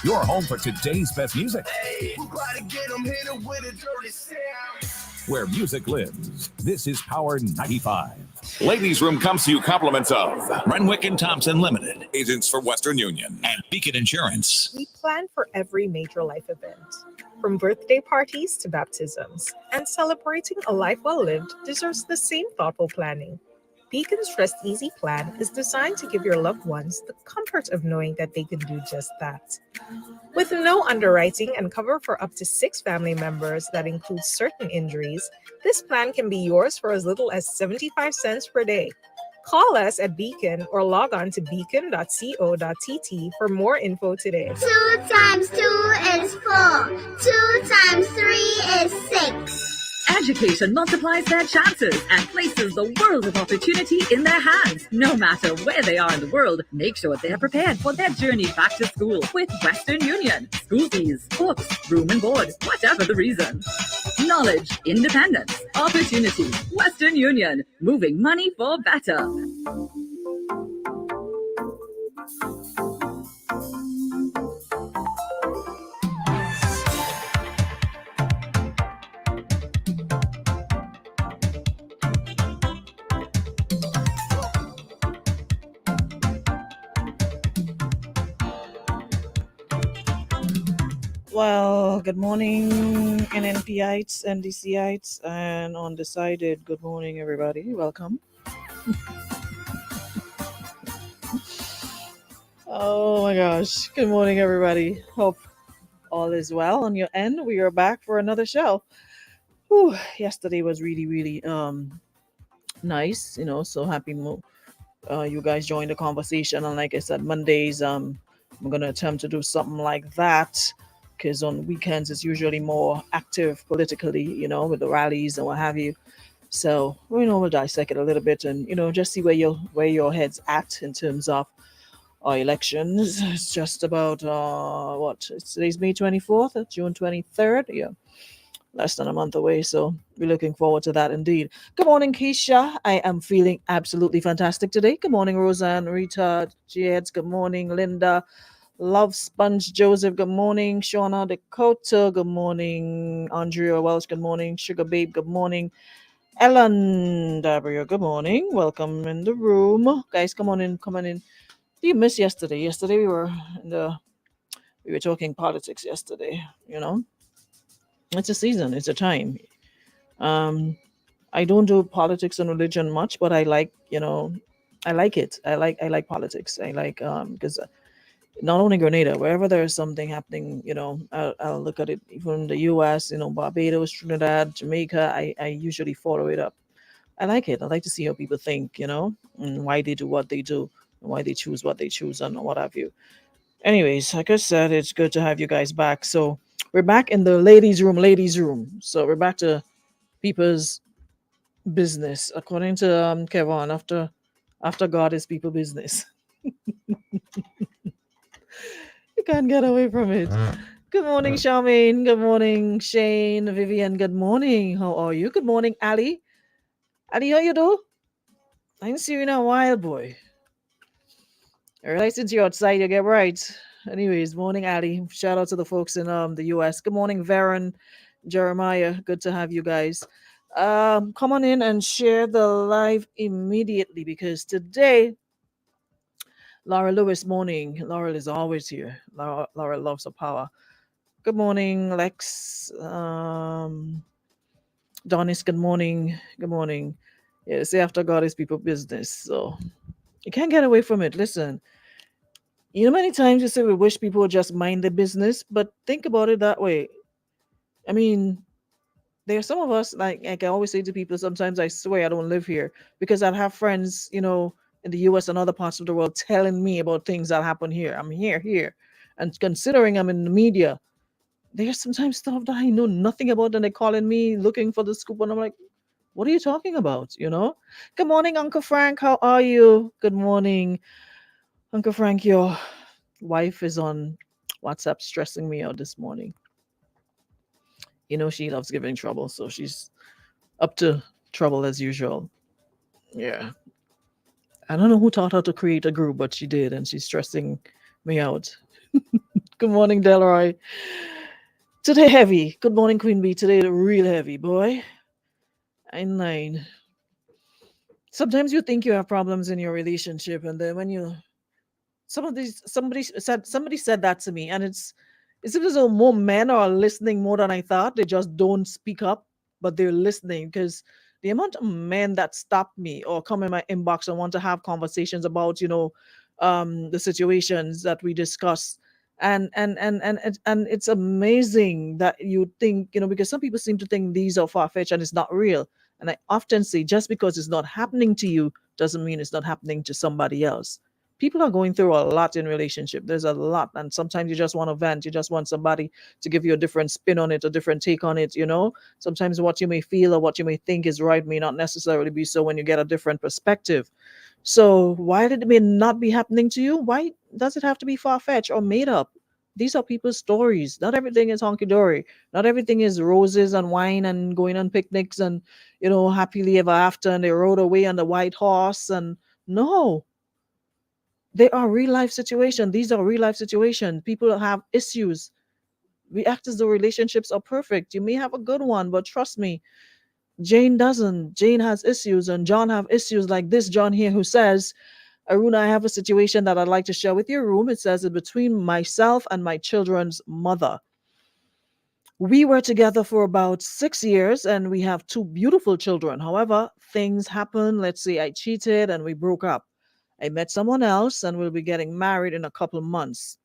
Your home for today's best music. Where music lives. This is Power 95. Ladies Room comes to you compliments of Renwick and Thompson Limited, agents for Western Union, and Beacon Insurance. We plan for every major life event, from birthday parties to baptisms, and celebrating a life well lived deserves the same thoughtful planning. Beacon's Rest Easy plan is designed to give your loved ones the comfort of knowing that they can do just that. With no underwriting and cover for up to 6 family members that includes certain injuries, this plan can be yours for as little as 75 cents per day. Call us at Beacon or log on to beacon.co.tt for more info today. 2 times 2 is 4. 2 times 3 is 6. Education multiplies their chances and places the world of opportunity in their hands. No matter where they are in the world, make sure they are prepared for their journey back to school with Western Union. School fees, books, room and board, whatever the reason. Knowledge, independence, opportunity. Western Union, moving money for better. Well, good morning, NNPites, NDCites, and undecided. Good morning, everybody. Welcome. Oh my gosh. Good morning, everybody. Hope all is well on your end. We are back for another show. Whew, yesterday was really nice. So happy you guys joined the conversation. And like I said, Mondays, I'm going to attempt to do something like that. Because on weekends it's usually more active politically, with the rallies and what have you. So we'll dissect it a little bit and just see where your head's at in terms of our elections. It's just about today's May 24th, June 23rd. Yeah, less than a month away. So we're looking forward to that indeed. Good morning, Keisha. I am feeling absolutely fantastic today. Good morning, Roseanne, Rita, Jeds. Good morning, Linda. Love Sponge Joseph, good morning. Shauna Dakota, good morning. Andrea Welsh, good morning. Sugar Babe, good morning. Ellen Dabrio, good morning. Welcome in the room. Guys, come on in. Do you miss yesterday? Yesterday we were talking politics yesterday, It's a season, it's a time. I don't do politics and religion much, but I like, I like it. I like politics. I like because not only Grenada, wherever there's something happening, I'll look at it. Even the U.S., Barbados, Trinidad, Jamaica, I usually follow it up. I like it. I like to see how people think, and why they do what they do, and why they choose what they choose, and what have you. Anyways, like I said, it's good to have you guys back. So we're back in the ladies' room. So we're back to people's business, according to Kevin. After God is people business. You can't get away from it. Good morning, Charmaine. Good morning, Shane. Vivian, good morning. How are you? Good morning, Ali. Ali, how you do? I ain't seen you in a while, boy. I realize since you're outside, you get right. Anyways, morning, Ali. Shout out to the folks in the US. Good morning, Varen, Jeremiah. Good to have you guys. Come on in and share the live immediately because today Laura Lewis morning. Laura is always here. Laura loves her power. Good morning, Lex. Donis, good morning. Good morning. Yeah, say after God is people business. So you can't get away from it. Listen, many times you say we wish people would just mind their business, but think about it that way. I mean, there are some of us, like I always say to people, sometimes I swear I don't live here because I have friends, in the US and other parts of the world telling me about things that happen here. I'm here. And considering I'm in the media, there's sometimes stuff that I know nothing about and they're calling me looking for the scoop. And I'm like, what are you talking about? Good morning, Uncle Frank. How are you? Good morning, Uncle Frank. Your wife is on WhatsApp stressing me out this morning. She loves giving trouble. So she's up to trouble as usual. Yeah. I don't know who taught her to create a group, but she did, and she's stressing me out. Good morning, Delroy. Today heavy. Good morning, Queen Bee. Today real heavy, boy. I nine. Sometimes you think you have problems in your relationship, and then when you somebody said that to me, and it seems as though more men are listening more than I thought. They just don't speak up, but they're listening, because the amount of men that stop me or come in my inbox and want to have conversations about, the situations that we discuss. And it's amazing that you think, because some people seem to think these are far-fetched and it's not real. And I often say, just because it's not happening to you doesn't mean it's not happening to somebody else. People are going through a lot in relationship. There's a lot, and sometimes you just want to vent. You just want somebody to give you a different spin on it, a different take on it. Sometimes what you may feel or what you may think is right may not necessarily be so when you get a different perspective. So why did it may not be happening to you? Why does it have to be far-fetched or made up? These are people's stories. Not everything is honky-dory. Not everything is roses and wine and going on picnics and, happily ever after, and they rode away on the white horse. And no, they are real life situations. These are real life situations. People have issues. We act as though relationships are perfect. You may have a good one, but trust me, Jane doesn't. Jane has issues, and John have issues like this John here, who says, Aruna, I have a situation that I'd like to share with your room. It says, it's between myself and my children's mother. We were together for about 6 years and we have two beautiful children. However, things happen. Let's say I cheated and we broke up. I met someone else and we'll be getting married in a couple of months.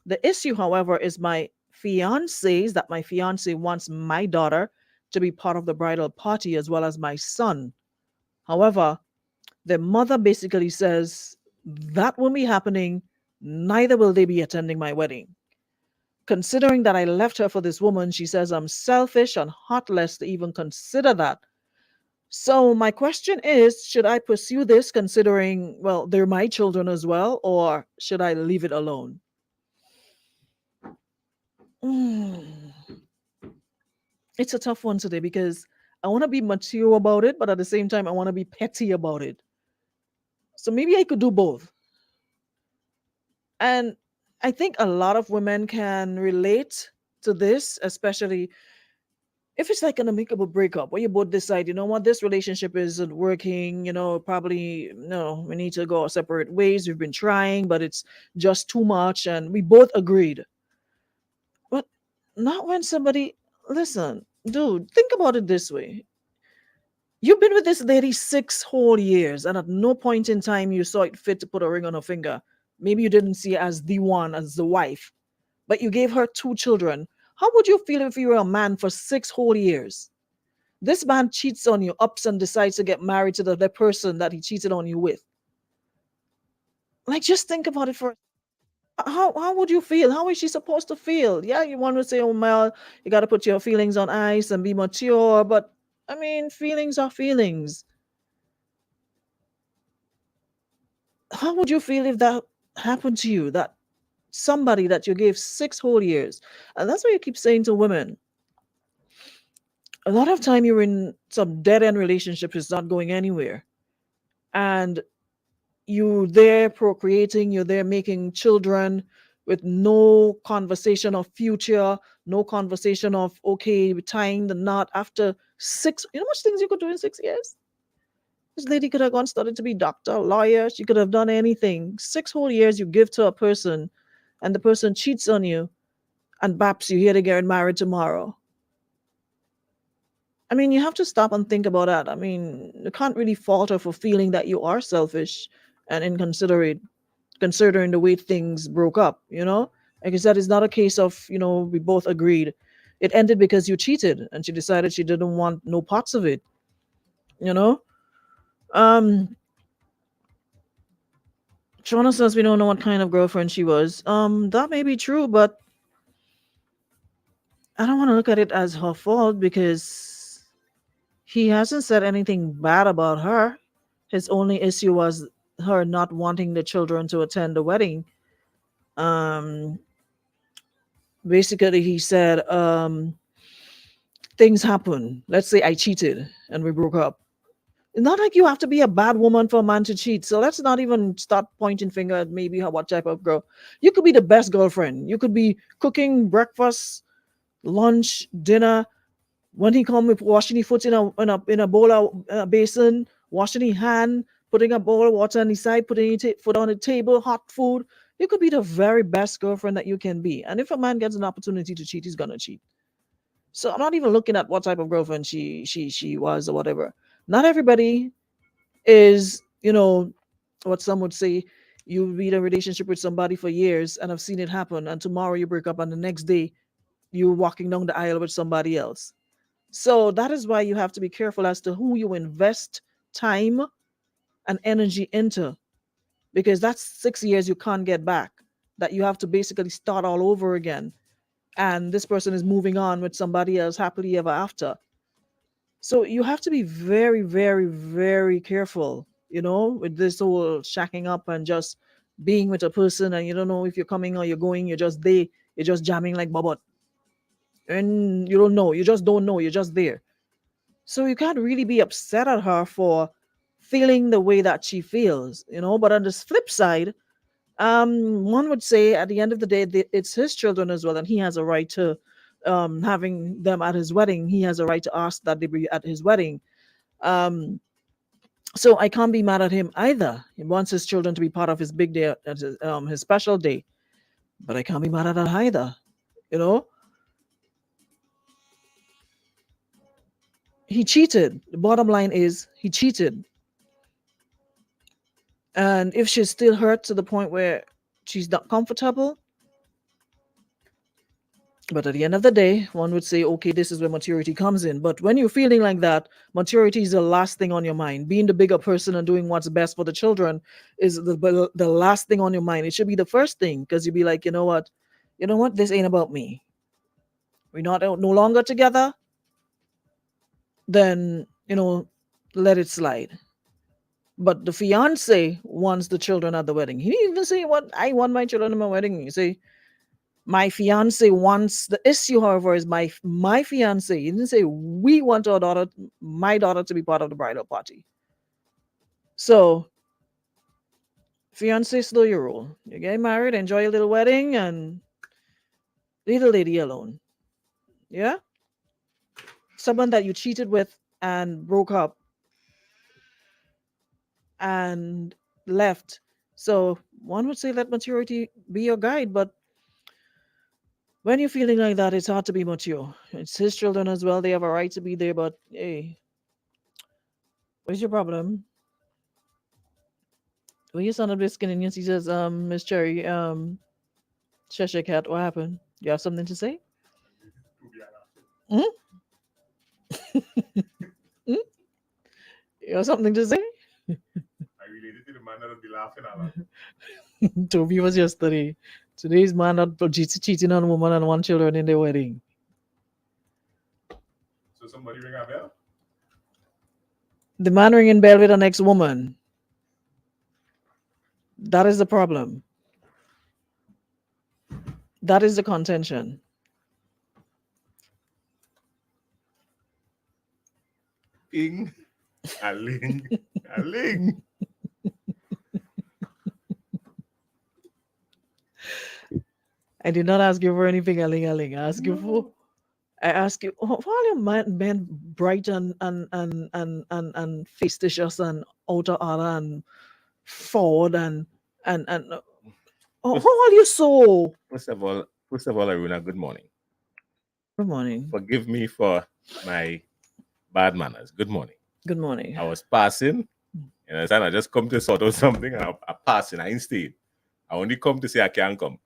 The issue, however, is that my fiance wants my daughter to be part of the bridal party as well as my son. However, the mother basically says that won't be happening, neither will they be attending my wedding. Considering that I left her for this woman, she says I'm selfish and heartless to even consider that. So my question is, should I pursue this considering, well, they're my children as well, or should I leave it alone? Mm. It's a tough one today because I want to be mature about it, but at the same time, I want to be petty about it. So maybe I could do both. And I think a lot of women can relate to this, especially if it's like an amicable breakup where you both decide, you know what, this relationship isn't working, probably, no, we need to go our separate ways. We've been trying, but it's just too much. And we both agreed. But not when somebody, listen, dude, think about it this way. You've been with this lady 6 whole years, and at no point in time you saw it fit to put a ring on her finger. Maybe you didn't see her as the one, as the wife, but you gave her two children. How would you feel if you were a man for 6 whole years? This man cheats on you, ups and decides to get married to the person that he cheated on you with. Like, just think about it for how would you feel? How is she supposed to feel? Yeah, you want to say, oh, Mel, you got to put your feelings on ice and be mature, but I mean, feelings are feelings. How would you feel if that happened to you? That somebody that you gave 6 whole years, and that's what you keep saying to women. A lot of time you're in some dead end relationship, is not going anywhere, and you're there procreating, you're there making children with no conversation of future, no conversation of okay, tying the knot after six. You know how much things you could do in 6 years? This lady could have gone started to be doctor, lawyer. She could have done anything. 6 whole years you give to a person, and the person cheats on you, and baps you here to get married tomorrow. I mean, you have to stop and think about that. I mean, you can't really fault her for feeling that you are selfish and inconsiderate, considering the way things broke up. Like I said, it's not a case of we both agreed. It ended because you cheated, and she decided she didn't want no parts of it. You know. Um, Shauna says we don't know what kind of girlfriend she was. That may be true, but I don't want to look at it as her fault because he hasn't said anything bad about her. His only issue was her not wanting the children to attend the wedding. Um, Basically, he said, things happen. Let's say I cheated and we broke up. It's not like you have to be a bad woman for a man to cheat. So let's not even start pointing finger at maybe what type of girl. You could be the best girlfriend. You could be cooking breakfast, lunch, dinner. When he come with washing his foot in a bowl of basin, washing his hand, putting a bowl of water on his side, putting his foot on the table, hot food. You could be the very best girlfriend that you can be. And if a man gets an opportunity to cheat, he's gonna cheat. So I'm not even looking at what type of girlfriend she was or whatever. Not everybody is, what some would say, you be in a relationship with somebody for years and I've seen it happen, and tomorrow you break up and the next day you're walking down the aisle with somebody else. So that is why you have to be careful as to who you invest time and energy into, because that's 6 years you can't get back. That you have to basically start all over again. And this person is moving on with somebody else happily ever after. So you have to be very, very, very careful, with this whole shacking up and just being with a person and you don't know if you're coming or you're going, you're just there, you're just jamming like bubble. And you don't know, you just don't know, you're just there. So you can't really be upset at her for feeling the way that she feels, But on the flip side, one would say at the end of the day, it's his children as well, and he has a right to having them at his wedding. He has a right to ask that they be at his wedding. Um, so I can't be mad at him either. He wants his children to be part of his big day, his special day, but I can't be mad at that either. You know, he cheated. The bottom line is he cheated. And if she's still hurt to the point where she's not comfortable, but at the end of the day, one would say, okay, this is where maturity comes in. But when you're feeling like that, maturity is the last thing on your mind. Being the bigger person and doing what's best for the children is the last thing on your mind. It should be the first thing, because you'd be like, you know what? This ain't about me. We're not no longer together. Then, let it slide. But the fiance wants the children at the wedding. He didn't even say what I want my children at my wedding. You say, my fiance wants, the issue, however, is my fiance. He didn't say we want my daughter to be part of the bridal party. So, fiance, slow your roll. You get married, enjoy your little wedding, and leave the lady alone. Yeah? Someone that you cheated with and broke up and left. So, one would say let maturity be your guide, but when you're feeling like that, it's hard to be mature. It's his children as well. They have a right to be there, but hey, what's your problem? When you sound a bit skinny, he says, Miss Cherry, Cheshire Cat, what happened? You have something to say? Hmm? Hmm? You have something to say? I related to the man that would be laughing at her. Toby was yesterday. Today's man not cheating on a woman and one children in their wedding. So somebody ring a bell? The man ringing bell with an ex-woman. That is the problem. That is the contention. Ping. A ling. A ling. I did not ask you for anything, Aling. I asked you for. I ask you, all your men bright and fastidious and out of order and forward and how are you so? First of all, Aruna, good morning. Good morning. Forgive me for my bad manners. Good morning. Good morning. I was passing, and I just come to sort out something, and I passing. I ain't stayed. I only come to say I can't come.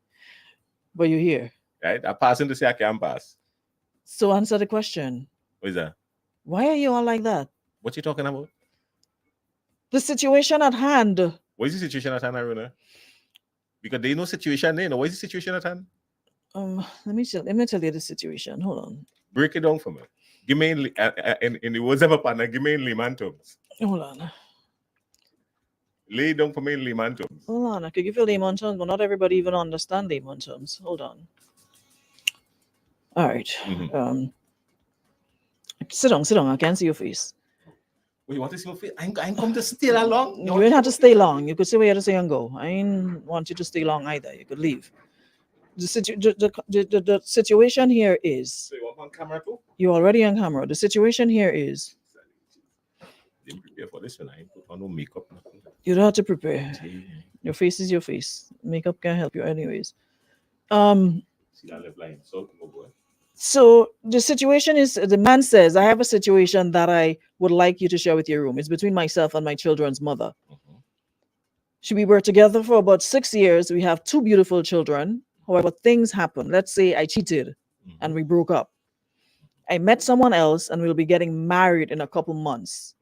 But you're here. Right? I passing to say I can't pass. So answer the question. What is that? Why are you all like that? What you talking about? The situation at hand. What is the situation at hand, Aruna? Because there is no situation there. No, what is the situation at hand? Let me tell you the situation. Hold on. Break it down for me. Give me in the words of a partner, give me in layman terms. Hold on. Lay down for me in layman terms. Hold on. I could give you layman terms, but not everybody even understand layman terms. Hold on. All right. Mm-hmm. Sit down. I can't see your face. Well, you want to see my face? I ain't come to stay that long. You ain't have to stay long. You could say where you had to say and go. I ain't want you to stay long either. You could leave. The situation here is So you want on camera too? you're already on camera. The situation here is Didn't prepare for this one. I ain't put on no makeup. Nothing. you don't have to prepare. See Your face is your face. Makeup can help you anyways. that left line. So, go boy. So the situation is the man says, I have a situation that I would like you to share with your room. It's between myself and my children's mother. We were together for about 6 years. We have 2 beautiful children. However, things happen. Let's say I cheated and we broke up. I met someone else and we'll be getting married in a couple months.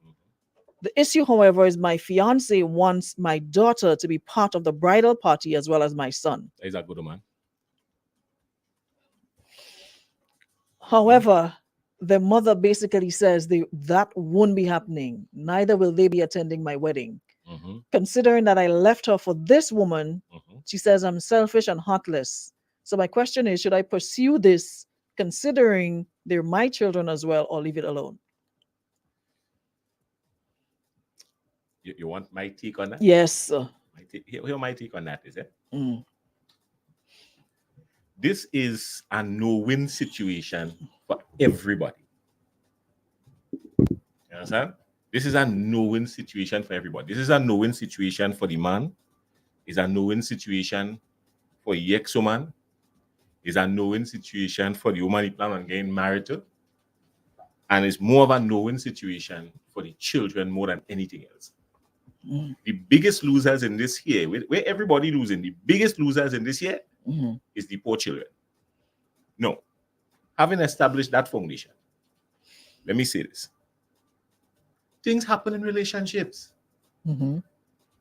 The issue, however, is my fiance wants my daughter to be part of the bridal party as well as my son. Is that good, man? However, the mother basically says that won't be happening. Neither will they be attending my wedding. Considering that I left her for this woman, she says I'm selfish and heartless. So my question is, should I pursue this considering they're my children as well, or leave it alone? You want my take on that? Yes, sir. Here my take on that is it? Mm. This is a no-win situation for everybody. You understand? This is a no-win situation for everybody. This is a no-win situation for the man. It's a no-win situation for the ex-woman. It's a no-win situation for the woman he plan on getting married to. And it's more of a no-win situation for the children more than anything else. The biggest losers in this here, where everybody losing, the biggest losers in this year is the poor children. No. Having established that foundation, let me say this. Things happen in relationships. You know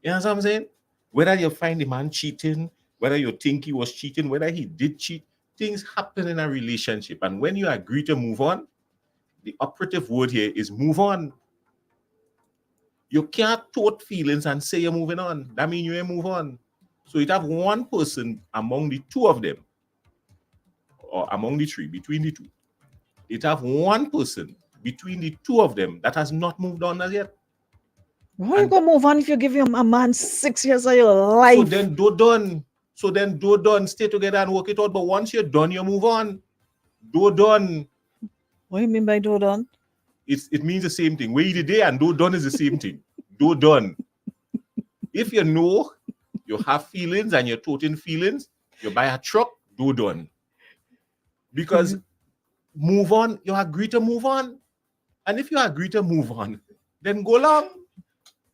what I'm saying? Whether you find the man cheating, whether you think he was cheating, whether he did cheat, things happen in a relationship. And when you agree to move on, the operative word here is move on. You can't tote feelings and say you're moving on. That means you ain't move on. So you'd have one person among the 2 of them, or among the 3, between the 2. You'd have one person between the 2 of them that has not moved on as yet. Why you gonna move on if you give him a man 6 years of your life? So then do done. Stay together and work it out. But once you're done, you move on. Do done. What do you mean by do done? It means the same thing. Where you did and do done is the same thing. Do done. If you know you have feelings and you're toting feelings, you buy a truck, do done. Because move on, you agree to move on. And if you agree to move on, then go along.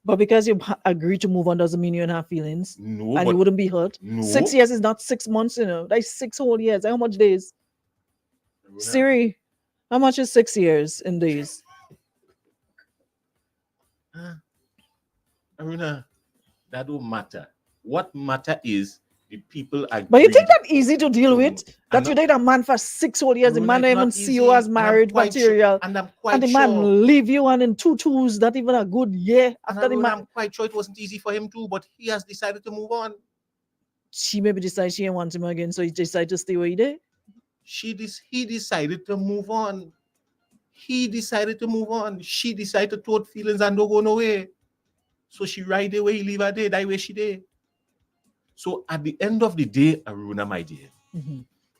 But because you agree to move on doesn't mean you don't have feelings. No. And you wouldn't be hurt. No. 6 years is not 6 months, That's 6 whole years. How much days? Siri, how much is 6 years in days? Aruna, that don't matter. What matter is the people agree. But you think that's easy to deal with? That you date a man for 6 whole years, the man don't even see you as marriage material. And I'm quite and the sure. man leave you and in 2 twos, not even a good year after the man. I'm quite sure it wasn't easy for him too, but he has decided to move on. She maybe decided she didn't want him again, so he decided to stay where he did. He decided to move on. He decided to move on. She decided to tote feelings and don't go nowhere. So she ride the way he leave her day, that way she did. So at the end of the day, Aruna, my dear,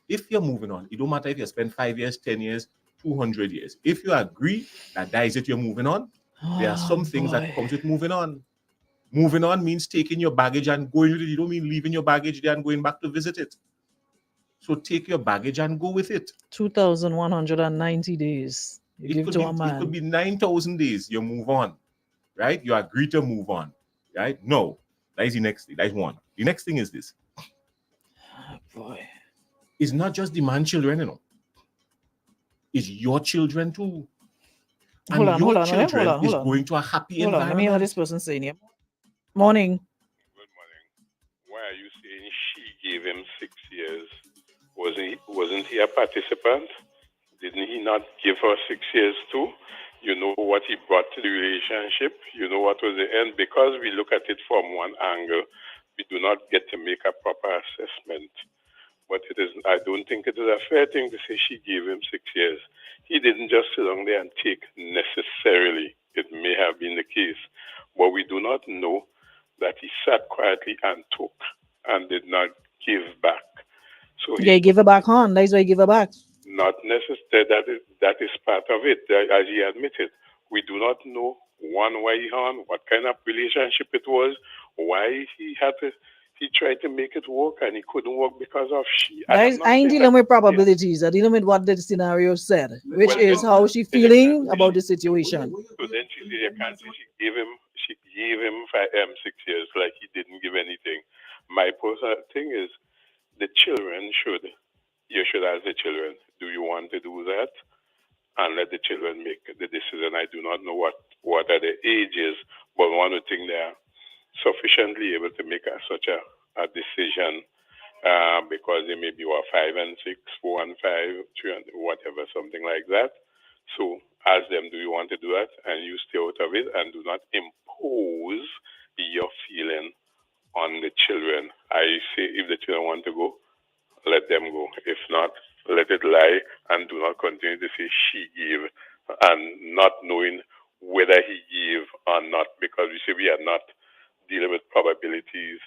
if you're moving on, it don't matter if you spend 5 years, 10 years, 200 years. If you agree that is it, you're moving on, there are some things that comes with moving on. Moving on means taking your baggage and going with it. You don't mean leaving your baggage there and going back to visit it. So take your baggage and go with it. 2,190 days. You give to a man. It could be 9,000 days. You move on, right? You agree to move on, right? No, that is the next thing. That is one. The next thing is this. Boy. It's not just the man children, It's your children too. Hold on. Is going to a happy environment. Let me hear what this person saying here. Morning. Good morning. Why are you saying she gave him 6 years? Wasn't he a participant? Didn't he not give her 6 years too? You know what he brought to the relationship. You know what was the end. Because we look at it from one angle, we do not get to make a proper assessment. But I don't think it is a fair thing to say she gave him 6 years. He didn't just sit down there and take necessarily It may have been the case, but we do not know that he sat quietly and took and did not give back. So Yeah, give her back on. That's why give her back. not necessarily that is part of it, as he admitted. We do not know one why he on, what kind of relationship it was, why he tried to make it work and he couldn't work because of she. Guys, I ain't dealing with probabilities. I'm dealing with what the scenario said, which is how she feeling about the situation. So then she said, you can't say she gave him 6 years like he didn't give anything. My personal thing is the children you should ask the children, do you want to do that? And let the children make the decision. I do not know what are the ages, but one would think they are sufficiently able to make such a decision because they may be 5 and 6, 4 and 5, 3 and whatever, something like that. So ask them, do you want to do that? And you stay out of it and do not impose your feeling on the children. I say if the children want to go, let them go. If not, let it lie and do not continue to say she gave and not knowing whether he gave or not, because we say we are not dealing with probabilities.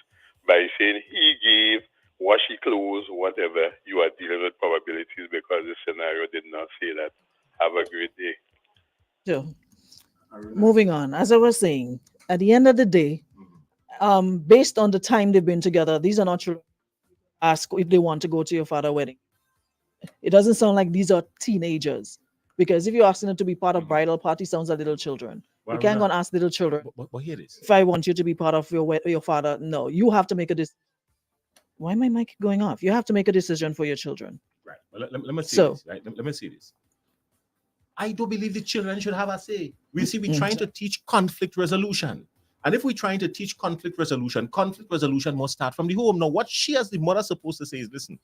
By saying he gave, wash he clothes, whatever, you are dealing with probabilities because the scenario did not say that. Have a great day. So, moving on. As I was saying, at the end of the day, based on the time they've been together, these are not children. Ask if they want to go to your father's wedding. It doesn't sound like these are teenagers, because if you're asking them to be part of bridal party, sounds like little children. Well, you can't go not. and ask little children. But here it is. If I want you to be part of your father, no, you have to make a decision. Why my mic going off? You have to make a decision for your children. Right. Well, let me see So- this. Right. Let me see this. I do believe the children should have a say. We're trying to teach conflict resolution. And if we're trying to teach conflict resolution must start from the home. Now, what she as the mother supposed to say is, listen,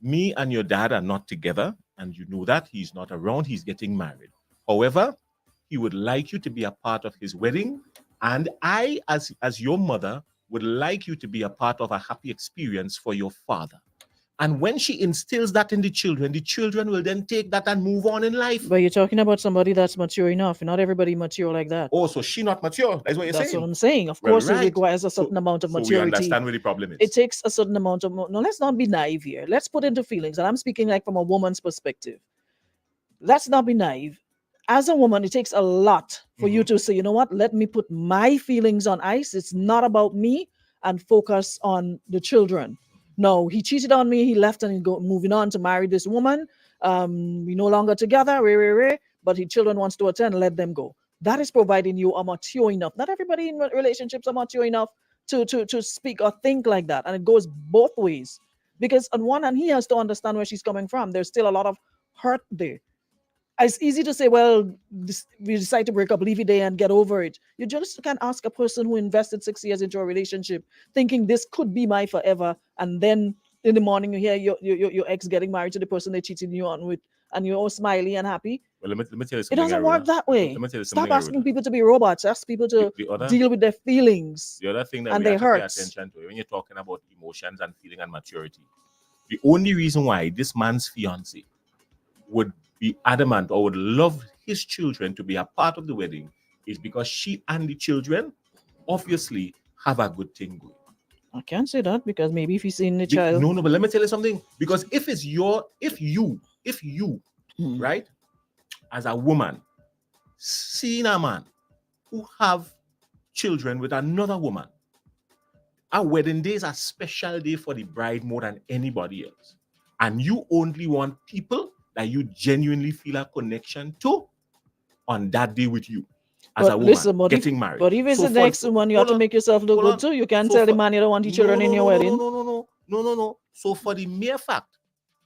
me and your dad are not together, and you know that he's not around, he's getting married. However, he would like you to be a part of his wedding, and I, as your mother, would like you to be a part of a happy experience for your father. And when she instills that in the children will then take that and move on in life. But you're talking about somebody that's mature enough. Not everybody mature like that. Oh, so she not mature. That's what you're That's saying. what I'm saying. Of Well, course, right. it requires a certain amount of So we maturity. understand where the problem is. It takes a certain amount of. No, let's not be naive here. Let's put into feelings. And I'm speaking like from a woman's perspective. Let's not be naive. As a woman, it takes a lot for you to say, you know what, let me put my feelings on ice. It's not about me, and focus on the children. No, he cheated on me. He left and moving on to marry this woman. We no longer together. But his children wants to attend. Let them go. That is providing you are mature enough. Not everybody in relationships are mature enough to speak or think like that. And it goes both ways. Because on one hand, he has to understand where she's coming from. There's still a lot of hurt there. It's easy to say, well, we decide to break up, leave it there and get over it. You just can't ask a person who invested 6 years into a relationship thinking this could be my forever, and then in the morning you hear your ex getting married to the person they cheated you on with, and you're all smiley and happy. Well, let me tell you It something. doesn't work that way. Let me tell you Stop something, asking people to be robots. Ask people to deal with their feelings. The other thing that and we have their to pay hurts. attention to when you're talking about emotions and feeling and maturity, the only reason why this man's fiancé would be adamant or would love his children to be a part of the wedding is because she and the children obviously have a good thing going. I can't say that, because maybe if he's seen the child. No, but let me tell you something. Because if you, right, as a woman, seeing a man who have children with another woman, our wedding day is a special day for the bride more than anybody else. And you only want people that you genuinely feel a connection to on that day with you as a woman listen, getting married. But if it's the next one, you have to make yourself look good too. You can't tell the man you don't want your children in your wedding. No. So for the mere fact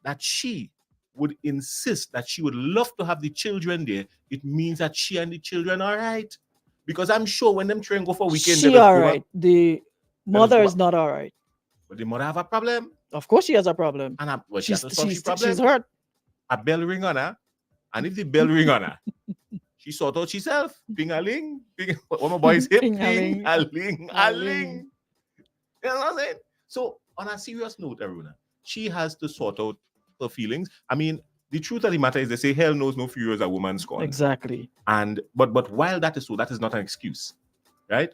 that she would insist that she would love to have the children there, it means that she and the children are right. Because I'm sure when them children go for weekend, She all right. The mother is not all right. But the mother have a problem. Of course she has a problem. And she's hurt. A bell ring on her. And if the bell ring on her, she sort out herself. Ping-a-ling. One my boys hip. Ping-a-ling. You know what I'm saying? So on a serious note, Aruna, she has to sort out her feelings. I mean, the truth of the matter is they say hell knows no fear as a woman scorned. Exactly. And but while that is so, that is not an excuse, right?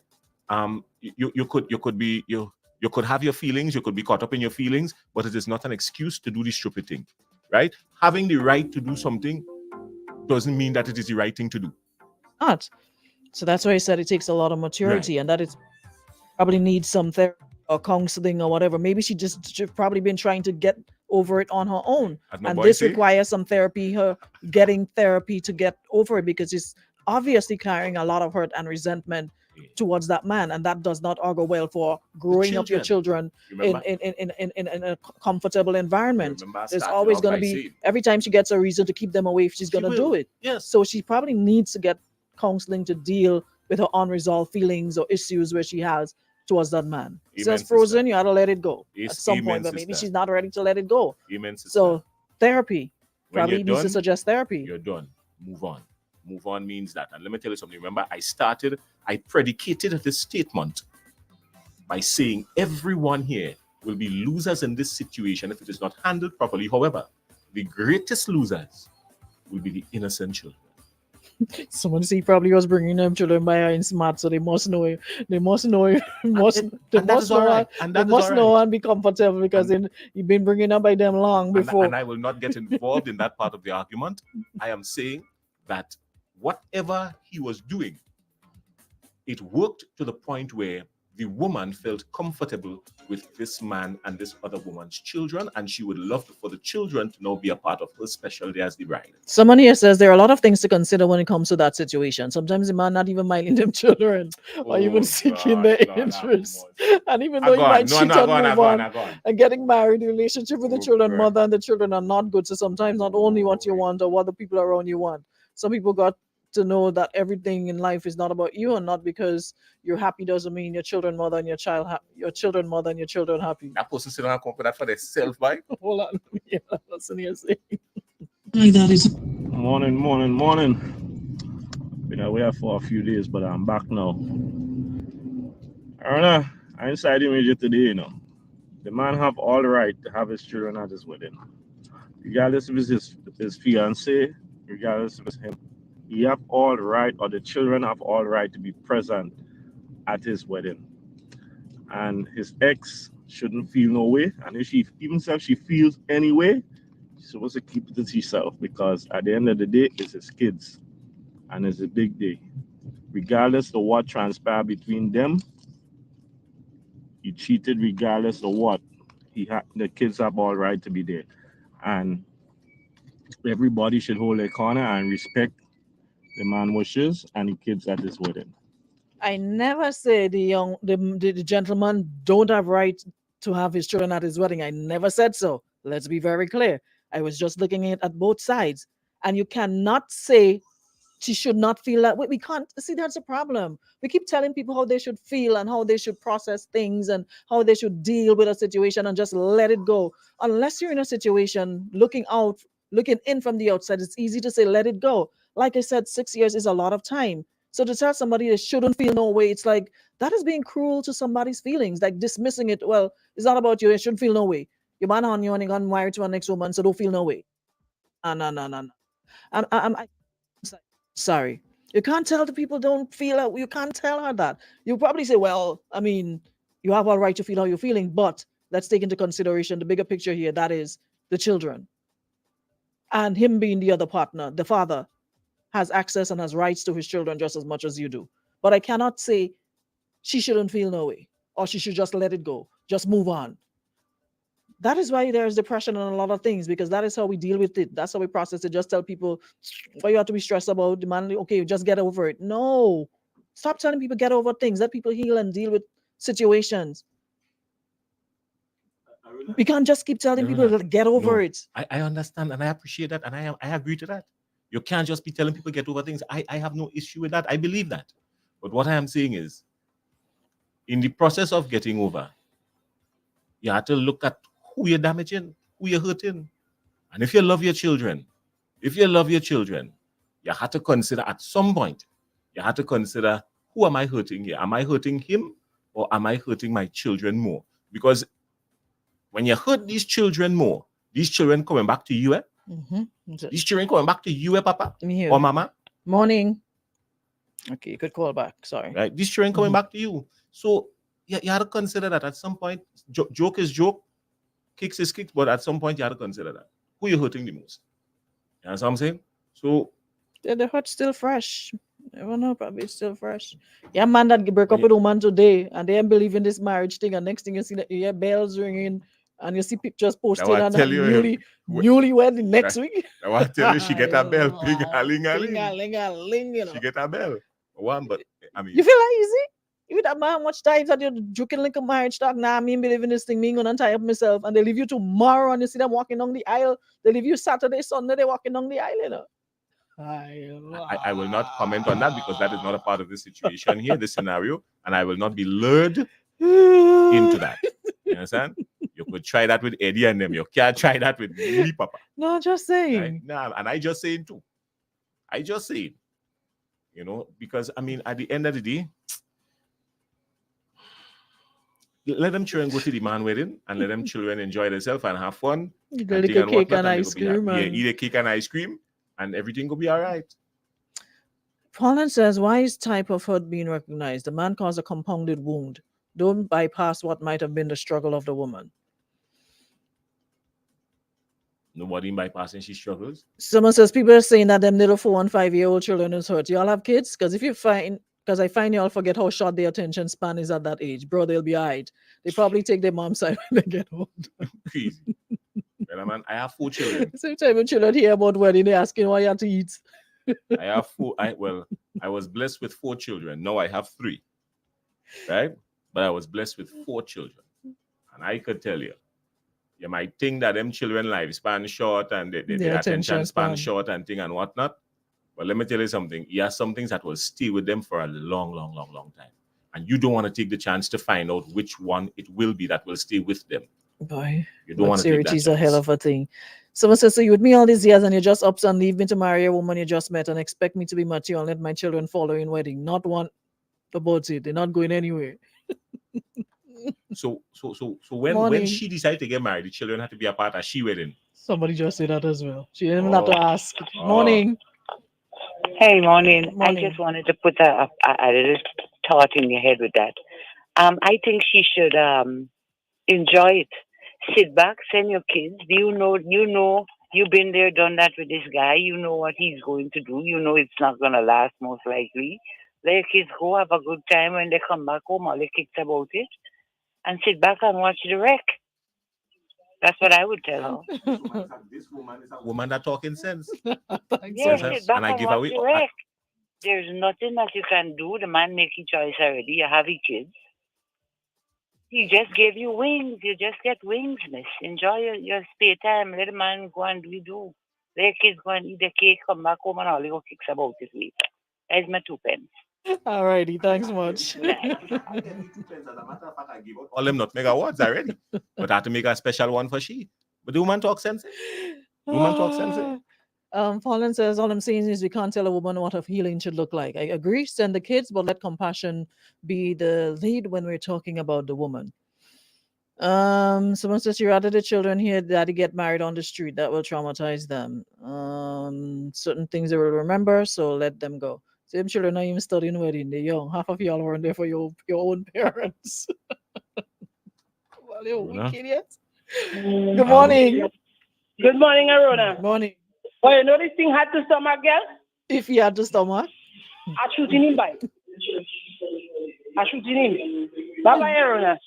You could have your feelings, you could be caught up in your feelings, but it is not an excuse to do the stupid thing, right? Having the right to do something doesn't mean that it is the right thing to do. Not. So that's why I said it takes a lot of maturity, and that it probably needs some therapy or counseling or whatever. Maybe she's probably been trying to get over it on her own, and this requires some therapy, her getting therapy to get over it, because she's obviously carrying a lot of hurt and resentment towards that man, and that does not augur well for growing up your children in a comfortable environment. There's always going to be, every time she gets a reason to keep them away, she's going to do it. Yes. So she probably needs to get counseling to deal with her unresolved feelings or issues where she has towards that man. It's just frozen, you had to let it go at some point, but maybe she's not ready to let it go. So therapy, probably needs to suggest therapy. You're done. Move on. Move on means that. And let me tell you something. Remember, I predicated this statement by saying everyone here will be losers in this situation if it is not handled properly. However, the greatest losers will be the innocent children. Someone see probably was bringing them children by and smart, so they must know it. They must know it. They must know and be comfortable, because you've been bringing them by them long before. And I will not get involved in that part of the argument. I am saying that whatever he was doing, it worked to the point where the woman felt comfortable with this man and this other woman's children, and she would love for the children to now be a part of her special day as the bride. Someone here says there are a lot of things to consider when it comes to that situation. Sometimes the man not even minding them children, or even seeking their interest. And even though you might cheat and move on, and getting married, the relationship with the children, mother and the children are not good. So sometimes not only what you want or what the people around you want. Some people got to know that everything in life is not about you, and not because you're happy doesn't mean your children mother and your child your children mother and your children happy. That person sit down and come for that for themselves, right? Hold on, yeah, listen here, say. Like that is morning. Been away for a few days, but I'm back now. I'm inside immediate today, The man have all the right to have his children at his wedding, regardless if it's his fiancé, regardless if it's him. He have all right, or the children have all right to be present at his wedding. And his ex shouldn't feel no way. And if she feels any way, she's supposed to keep it to herself, because at the end of the day, it's his kids. And it's a big day. Regardless of what transpired between them, he cheated regardless of what. The kids have all right to be there. And everybody should hold their corner and respect the man wishes and the kids at his wedding. I never say the gentleman don't have right to have his children at his wedding. I never said so. Let's be very clear. I was just looking at both sides. And you cannot say she should not feel that way. We can't see, that's a problem. We keep telling people how they should feel and how they should process things and how they should deal with a situation and just let it go. Unless you're in a situation looking in from the outside, it's easy to say let it go. Like I said, 6 years is a lot of time. So to tell somebody they shouldn't feel no way, it's like that is being cruel to somebody's feelings, like dismissing it. Well, it's not about you. It shouldn't feel no way. Your man on you and you got married to a next woman, so don't feel no way. No. I'm sorry. You can't tell the people don't feel it. You can't tell her that. You probably say, well, I mean, you have all right to feel how you're feeling, but let's take into consideration the bigger picture here. That is the children. And him being the other partner, the father, has access and has rights to his children just as much as you do. But I cannot say she shouldn't feel no way, or she should just let it go, just move on. That is why there's depression and a lot of things, because that is how we deal with it. That's how we process it. Just tell people what you have to be stressed about. Demand, okay, just get over it. No, stop telling people get over things. Let people heal and deal with situations. We can't just keep telling people to get over it. I understand and I appreciate that, and I agree to that. You can't just be telling people get over things. I have no issue with that. I believe that. But what I am saying is, in the process of getting over, you have to look at who you're damaging, who you're hurting. And if you love your children, you have to consider at some point, who am I hurting here? Am I hurting him, or am I hurting my children more? Because when you hurt these children more, these children coming back to you, These children coming back to you, Papa Me here. or Mama. Morning. Okay, you could call back. Sorry. Right? These children coming back to you. So you have to consider that at some point. Joke is joke, kicks is kicks, but at some point you have to consider that. Who you hurting the most? You know what I'm saying? So Yeah, the hurt's still fresh. Never know, probably it's still fresh. Yeah, man that break up with a woman today and they ain't believe in this marriage thing, and next thing you see that you hear bells ringing and you see pictures posted I and tell you, newlywed the next week. I want to tell you, she get a bell. Ping a ling a ling. Ling-a-ling, you know. She get a bell. One, but I mean, You feel like easy? You that man much times that you're joking like a marriage talk. Nah, me believe in this thing, me ain't gonna tie up myself. And they leave you tomorrow and you see them walking down the aisle. They leave you Saturday, Sunday, they walking down the aisle, you know. I will not comment on that because that is not a part of the situation here, this scenario, and I will not be lured into that. You understand? You could try that with Eddie and them. You can't try that with me, Papa. No, just saying. Right? Nah, and I just saying too. I just saying. You know, because I mean, at the end of the day, let them children go to the man wedding and let them children enjoy themselves and have fun. You go lick a cake and ice cream. Yeah, eat a cake and ice cream, and everything will be all right. Paulin says, why is type of hurt being recognized? The man caused a compounded wound. Don't bypass what might have been the struggle of the woman. Nobody bypassing she struggles. Someone says people are saying that them little 4 and 5-year-old children is hurt. Y'all have kids? Because if you find, because I find y'all forget how short their attention span is at that age. Bro, they'll be alright. They probably take their mom's side when they get old. Crazy. Well, man, I have 4 children. Sometimes when children hear about wedding, they asking what you have to eat. I have 4. I was blessed with 4 children. Now I have 3. Right? But I was blessed with 4 children. And I could tell you, you might think that them children lifespan short and their attention span short and thing and whatnot. But let me tell you something. You have some things that will stay with them for a long, long, long, long time. And you don't want to take the chance to find out which one it will be that will stay with them. Boy, you don't want to take that chance. Is a hell of a thing. Someone says, so you with me all these years and you just ups and leave me to marry a woman you just met and expect me to be mature and let my children follow in wedding. Not one about it. They're not going anywhere. So when she decided to get married, the children had to be a part of she wedding. Somebody just said that as well. She didn't even have to ask. Morning. Hey, morning. I just wanted to put a little thought in your head with that. I think she should enjoy it. Sit back, send your kids. You know, you've been there, done that with this guy. You know what he's going to do. You know it's not going to last, most likely. Let your kids go, have a good time. When they come back home, all the kids about it. And sit back and watch the wreck. That's what I would tell her. This woman is a woman that talking sense. Yeah, sit back and watch the wreck. There's nothing that you can do. The man make his choice already. You have your kids. He just gave you wings. You just get wings, miss. Enjoy your spare time. Let the man go and do. Let your kids go and eat the cake, come back home, and all you go kicks about it later. That's my 2 pence. All righty, thanks much. All them not make awards already, but I have to make a special one for she. But the woman talk sense. Paulin says, all I'm saying is we can't tell a woman what her healing should look like. I agree, send the kids, but let compassion be the lead when we're talking about the woman. Someone says, you rather the children hear daddy get married on the street, that will traumatize them. Certain ththings they will remember, so let them go. Same children are even studying wedding. They're young. Half of y'all weren't there for your own parents. Well, you're weak idiots. Good morning. Good morning, Arona. Morning. Oh, you know this thing had to stomach, girl? If he had to stomach? I shooting him by. I shooting him. Bye-bye, Arona.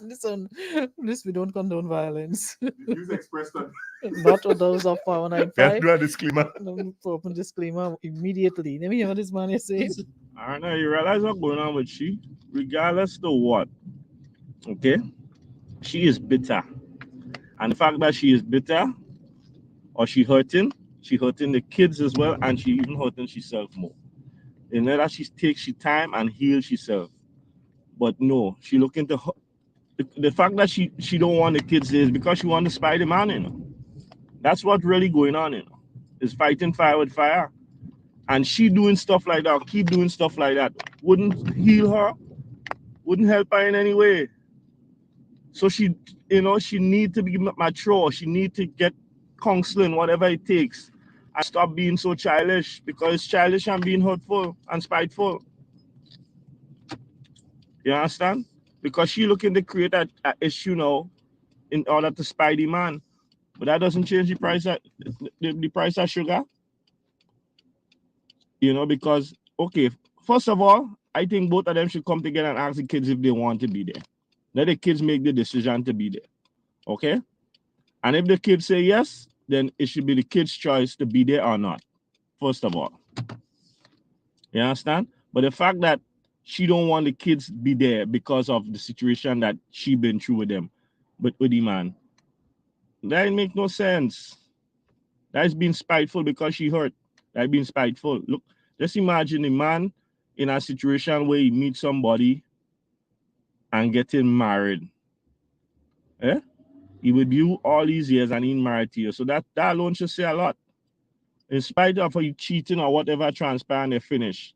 Listen, we don't condone violence. Use express that. Not with those of 495. Do a disclaimer. Open disclaimer immediately. Let me hear what this man is saying. I know you realize what's going on with she, regardless to what. Okay, she is bitter, and the fact that she is bitter, or she hurting the kids as well, and she even hurting herself more. You know that she takes she time and heals herself, but no, she looking to the fact that she don't want the kids is because she want to spy the man, you know. That's what really going on, you know. Is fighting fire with fire. And she doing stuff like that, keep doing stuff like that, wouldn't heal her, wouldn't help her in any way. So she need to be mature. She need to get counseling, whatever it takes, and stop being so childish, because it's childish and being hurtful and spiteful. You understand? Because she looking to create an issue now in order to spite the man. But that doesn't change the price of the price of sugar. You know, because okay, first of all, I think both of them should come together and ask the kids if they want to be there. Let the kids make the decision to be there. Okay? And if the kids say yes, then it should be the kids' choice to be there or not. First of all. You understand? But the fact that she don't want the kids be there because of the situation that she been through with them, but with the man, that make no sense. That's being spiteful because she hurt. That's being spiteful. Look, just imagine a man in a situation where he meets somebody and getting married. Eh? He with you all these years and he's married to you. So that alone should say a lot. In spite of you cheating or whatever transpired, they finish.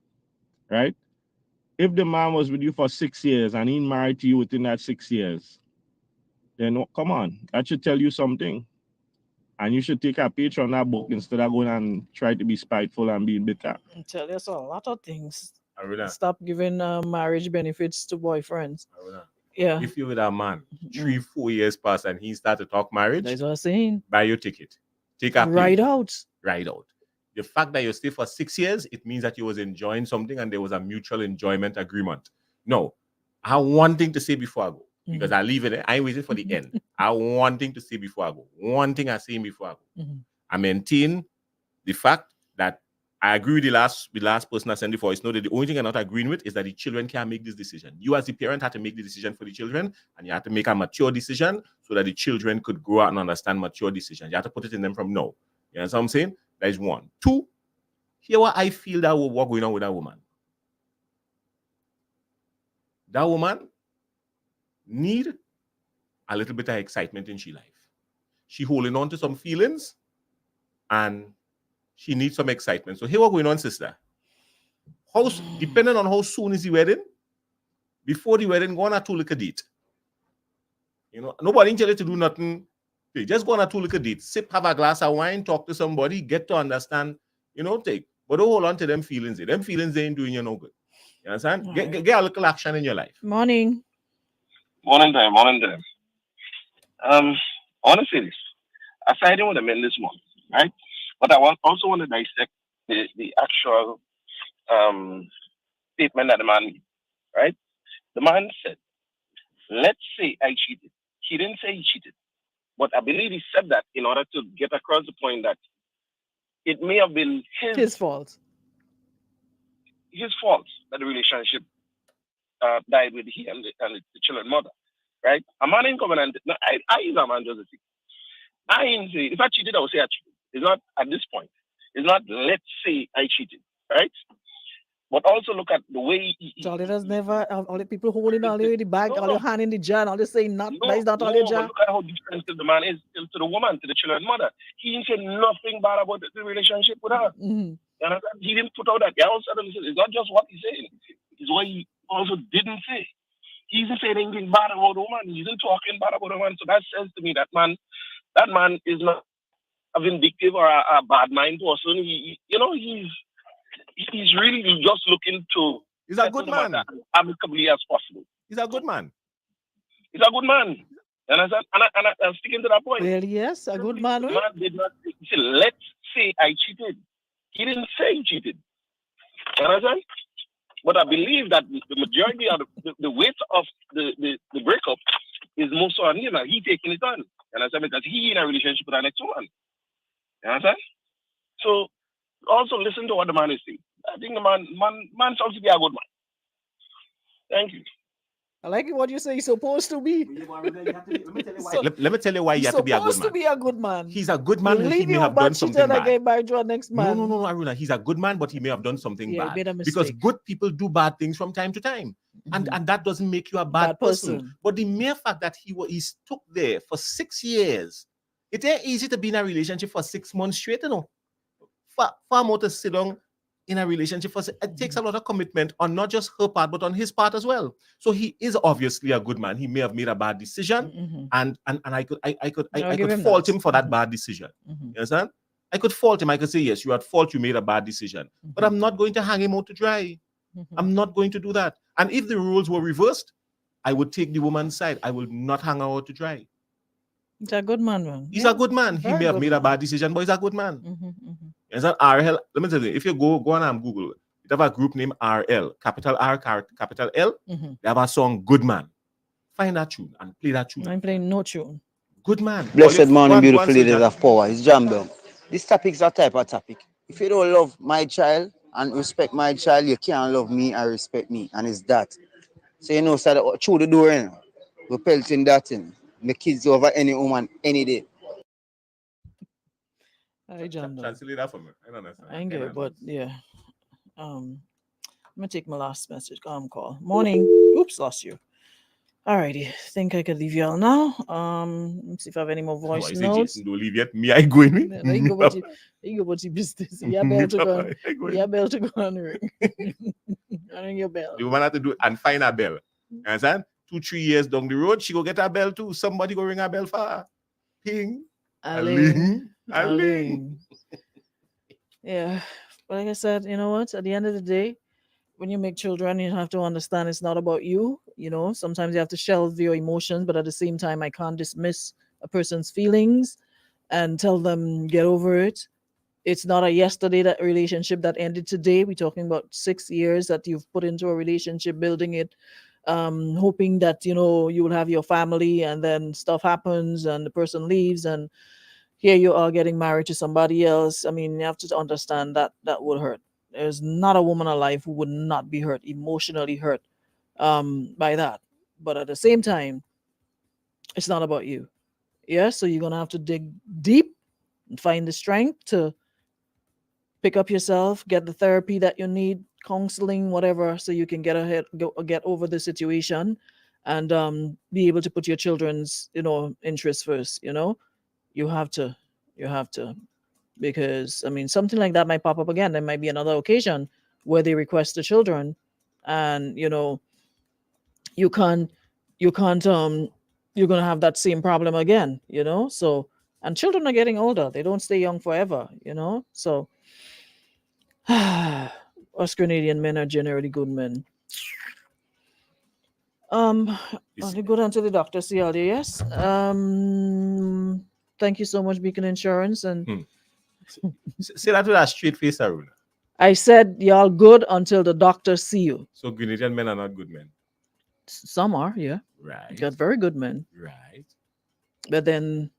Right? If the man was with you for 6 years and he married to you within that 6 years, then come on, that should tell you something. And you should take a page from that book instead of going and try to be spiteful and being bitter. I tell you, so a lot of things. Aruna, Stop giving marriage benefits to boyfriends. Aruna, Yeah. if you're with a man, 3-4 years pass and he start to talk marriage, That's what I'm saying. buy your ticket. Take a Ride plane. out. Ride out. The fact that you stay for 6 years, it means that you was enjoying something and there was a mutual enjoyment agreement. No, I have one thing to say before I go, because I leave it. I ain't waiting for the end. I have one thing to say before I go. One thing I say before I go. I maintain the fact that I agree with the last person that sent the voice note. That the only thing I'm not agreeing with is that the children can't make this decision. You as the parent had to make the decision for the children, and you had to make a mature decision so that the children could grow out and understand mature decisions. You have to put it in them from now. You know what I'm saying? That is one. Two, here what I feel that what's going on with that woman. That woman need a little bit of excitement in she life. She holding on to some feelings and she needs some excitement. So here what's going on, sister. Depending on how soon is the wedding, before the wedding, go on a 2 little date. You know, nobody tell you to do nothing. Just go on a 2 little date, sip, have a glass of wine, talk to somebody, get to understand, you know, but don't hold on to them feelings. Them feelings, they ain't doing you no good. You understand? Right. Get a little action in your life. Morning. Morning time. I want to say this. I sided with the men this morning, right? But I also want to dissect the actual statement that the man made, right? The man said, let's say I cheated. He didn't say he cheated. But I believe he said that in order to get across the point that it may have been his fault. His fault that the relationship died with he and the children's mother, right? A man ain't coming and I use a man just a thing. I ain't say if I cheated, I would say I cheated. It's not at this point. It's not let's say I cheated, right? But also look at the way Charlie does never all the people holding all the bag, all your hand in the jar, all they saying that is not all your jar. Look at how different the man is to the woman, to the children's mother. He didn't say nothing bad about the relationship with her. He didn't put out that. It's not just what he's saying, it's what he also didn't say. He didn't say anything bad about the woman. He isn't talking bad about the woman. So that says to me that man is not a vindictive or a bad mind person. He's really just looking to. He's a good man. Amicably as possible. He's a good man. He's a good man. And I'm sticking to that point. Well, yes, a good man. The man did not say, let's say I cheated. He didn't say he cheated. You understand? But I believe that the majority of the weight of the breakup is most on him. He taking it on. You understand? Because he in a relationship with the next woman. You understand? So also listen to what the man is saying. I think the man sounds to be a good man. Thank you. I like what you say he's supposed to be. Let me tell you why you have to be a good man. Supposed to be a good man. He's a good man, but he may have done something bad. Next man. No, Aruna. He's a good man, but he may have done something bad. Made a mistake. Because good people do bad things from time to time. And that doesn't make you a bad person. But the mere fact that he stuck there for 6 years, it ain't easy to be in a relationship for 6 months straight, you know. Far more to sit down in a relationship, it takes a lot of commitment on not just her part, but on his part as well. So he is obviously a good man. He may have made a bad decision, and I could fault him for that bad decision. You understand? I could fault him. I could say, yes, you are at fault. You made a bad decision, but I'm not going to hang him out to dry. I'm not going to do that. And if the roles were reversed, I would take the woman's side. I will not hang her out to dry. He's a good man. He's a good man. He may have made a bad decision, but he's a good man. Is that RL? Let me tell you, if you go on Google, you have a group named RL, capital R, capital L. They have a song, Good Man. Find that tune and play that tune. I'm playing no tune. Good man. Blessed morning, beautiful ladies of power. It's Jambel. This topic is a type of topic. If you don't love my child and respect my child, you can't love me and respect me. And it's that. So you know, so through the door, you know, we're pelting that in. The kids over any woman, any day. Translate that for me. I don't understand. I ain't good, but yeah. I'm gonna take my last message. Call. Morning. Oops, lost you. Alrighty. Think I could leave y'all now. Let me see if I have any more voice notes. Don't leave yet. Me, I go in. You go about your business. You have bell to go. You have bell to go and ring. I ring your bell. The woman have to do and find a bell. You understand? 2-3 years down the road, she go get a bell too. Somebody go ring a bell for her. Ping. Aling. Yeah. But like I said, you know what? At the end of the day, when you make children, you have to understand it's not about you. You know, sometimes you have to shelve your emotions, but at the same time, I can't dismiss a person's feelings and tell them get over it. It's not a yesterday that relationship that ended today. We're talking about 6 years that you've put into a relationship, building it, hoping that, you know, you will have your family, and then stuff happens and the person leaves, and here you are getting married to somebody else. I mean, you have to understand that that would hurt. There's not a woman alive who would not be hurt, emotionally hurt by that. But at the same time, it's not about you. Yeah, so you're going to have to dig deep and find the strength to pick up yourself, get the therapy that you need, counseling, whatever, so you can get over the situation and be able to put your children's, you know, interests first. You know, you have to, because I mean, something like that might pop up again. There might be another occasion where they request the children, and you know, you're gonna have that same problem again. You know, so, and children are getting older; they don't stay young forever. You know, so us Grenadian men are generally good men. I'll go down to the doctor, see all day. Yes. Thank you so much, Beacon Insurance. And say that with a straight face, Aruna. I said y'all good until the doctor see you. So Grenadian men are not good men. Some are, yeah. Right. You got very good men. Right. But then,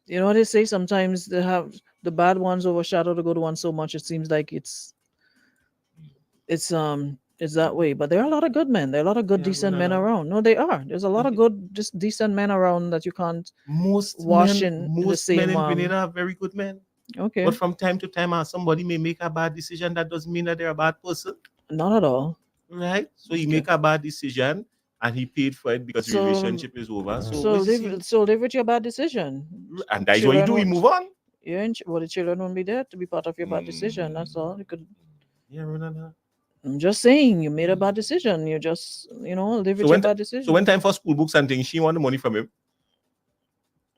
you know what they say? Sometimes they have the bad ones overshadow the good ones so much. It seems like it's that way. But there are a lot of good men. There are a lot of good, decent men around. No, they are. There's a lot of good, just decent men around that you can't wash in the same. Most men in Grenada are very good men. Okay. But from time to time, somebody may make a bad decision. That doesn't mean that they're a bad person. Not at all. Right. So he make a bad decision and he paid for it because the relationship is over. So live with your bad decision. And that's what you do. You move on. Yeah, well, the children won't be there to be part of your bad decision. That's all. You could. Yeah, Ronald. I'm just saying, you made a bad decision. You just, you know, live with your bad decision. So when time for school books and things, she want the money from him.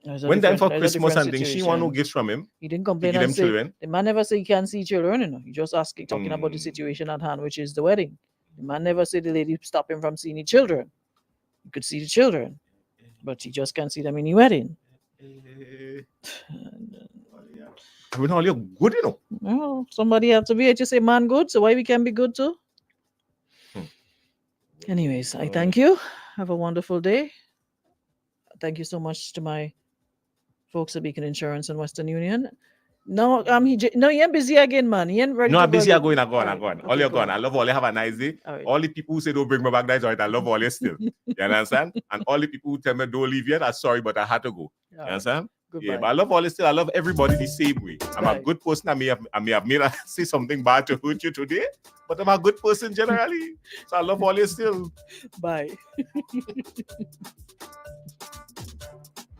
When time for Christmas and things, she want no gifts from him. He didn't complain and say, children. The man never say he can't see children, you know. He just talking about the situation at hand, which is the wedding. The man never said the lady stop him from seeing the children. You could see the children, but he just can't see them in the wedding. When you're good, you know. Well, somebody have to be. I just say man good, so why we can be good too? Anyways, I thank you. Have a wonderful day. Thank you so much to my folks at Beacon Insurance and Western Union. No, he ain't busy again, man. He ain't ready. No, I'm busy. I'm going. All you're gone. I love all you. Have a nice day. All the people who say don't bring me back, that's all right. I love all you still. You understand? And all the people who tell me don't leave yet, I'm sorry, but I had to go. You understand? Goodbye. Yeah, but I love all you still. I love everybody the same way. I'm a good person. I may have made say something bad to hurt you today, but I'm a good person generally. So I love all you still. Bye.